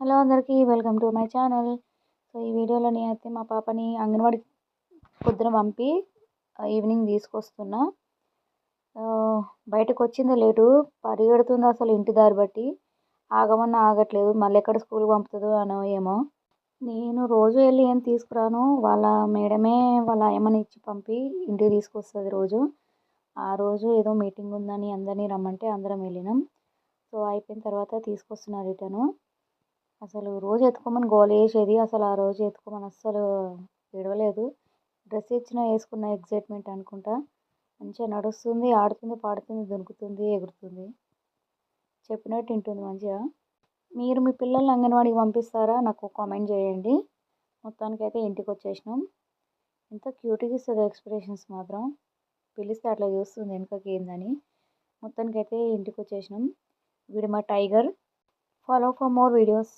Hello అందరికీ welcome to my channel. So ఈ వీడియోలో నేనైతే మా పాపని అంగన్వాడి పొద్దున పంపి ఈవినింగ్ తీసుకొస్తున్నా. బయటకు వచ్చింది లేటు, పరిగెడుతుంది అసలు ఇంటి దారి బట్టి. ఆగమన్నా ఆగట్లేదు, మళ్ళీ ఎక్కడ స్కూల్కి పంపుతుందో అనో ఏమో. నేను రోజు వెళ్ళి ఏం తీసుకురాను, వాళ్ళ మేడమే వాళ్ళ ఆయమ్మని ఇచ్చి పంపి ఇంటికి తీసుకొస్తుంది రోజు. ఆ రోజు ఏదో మీటింగ్ ఉందని అందరినీ రమ్మంటే అందరం వెళ్ళినాం. సో అయిపోయిన తర్వాత తీసుకొస్తున్నా రిటర్ను. అసలు రోజు ఎత్తుకోమని గోల చేసేది, అసలు ఆ రోజు ఎత్తుకోమని అస్సలు విడవలేదు. డ్రెస్ ఇచ్చినా వేసుకున్న ఎగ్జైట్మెంట్ అనుకుంటా. మంచిగా నడుస్తుంది, ఆడుతుంది, పాడుతుంది, దొరుకుతుంది, ఎగురుతుంది, చెప్పినట్టు వింటుంది మంచిగా. మీరు మీ పిల్లల్ని అంగన్వాడికి పంపిస్తారా? నాకు కామెంట్ చేయండి. మొత్తానికైతే ఇంటికి వచ్చేసినాం. ఎంత క్యూట్గా ఇస్తుంది ఎక్స్ప్రెషన్స్ మాత్రం, పిలిస్తే అట్లా చూస్తుంది వెనుకకి ఏందని. మొత్తానికైతే ఇంటికి వచ్చేసినాం. వీడు మా tiger. Follow for more videos.